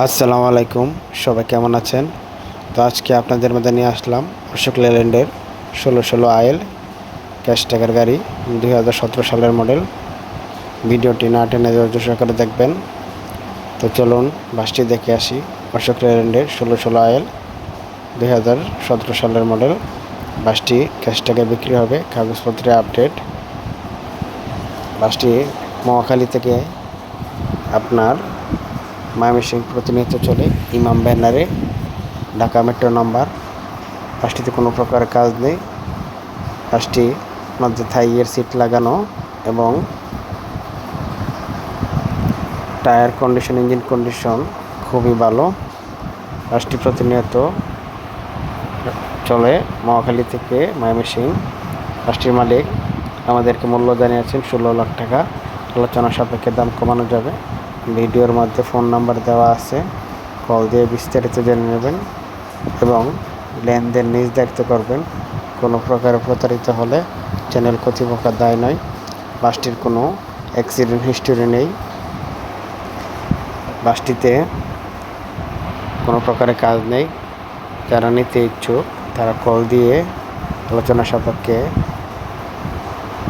আসসালামু আলাইকুম, সবাই কেমন আছেন? তো আজকে আপনাদের মধ্যে নিয়ে আসলাম অশোক লেল্যান্ডের 1616 আইএল ক্যাশ টাকার গাড়ি, 2017 সালের মডেল। ভিডিওটি না টেনে ধৈর্য সহকারে দেখবেন। তো চলুন বাসটি দেখে আসি। অশোক লেল্যান্ডের 1616 আইএল 2017 সালের মডেল। বাসটি ক্যাশ টাকায় বিক্রি হবে, কাগজপত্রে আপডেট। বাসটি মহাখালী থেকে আপনার ময়মনসিংহ প্রতিনিয়ত চলে ইমাম ব্যানারে, ঢাকা মেট্রো নাম্বার। বাসটিতে কোনো প্রকার কাজ নেই। বাসটি মধ্যে থাইয়ের সিট লাগানো এবং টায়ার কন্ডিশন, ইঞ্জিন কন্ডিশন খুবই ভালো। বাসটি প্রতিনিয়ত চলে মহাখালী থেকে ময়মনসিংহ। বাসটির মালিক আমাদেরকে মূল্য জানিয়েছেন 16 লাখ টাকা। আলোচনা সাপেক্ষে দাম কমানো যাবে। ভিডিওর মধ্যে ফোন নাম্বার দেওয়া আছে, কল দিয়ে বিস্তারিত জেনে নেবেন এবং লেনদেন নিজ দায়িত্ব করবেন। কোনো প্রকারে প্রতারিত হলে চ্যানেল কর্তৃপক্ষ দায় নয়। বাসটির কোনো অ্যাক্সিডেন্ট হিস্টোরি নেই। বাসটিতে কোনো প্রকারে কাজ নেই। যারা নিতে ইচ্ছুক তারা কল দিয়ে আলোচনা সাপেক্ষে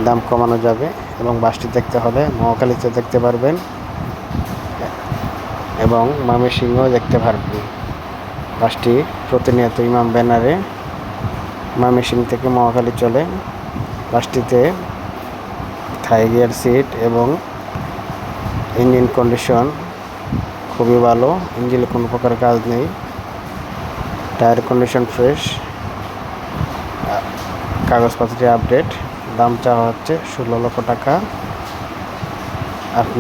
দাম কমানো যাবে এবং বাসটি দেখতে হলে মহাখালীতে দেখতে পারবেন এবং ময়মনসিংহ দেখতে পারবেন। বাসটি প্রতিনিয়ত ইমাম ব্যানারে ময়মনসিংহ থেকে মহাখালী চলে। বাসটিতে থাই গিয়ার সিট এবং ইঞ্জিন কন্ডিশন খুবই ভালো। ইঞ্জিনে কোনো প্রকার কাজ নেই। টায়ার কন্ডিশন ফ্রেশ, কাগজপত্রে আপডেট। দাম চাওয়া হচ্ছে 16 লক্ষ টাকা।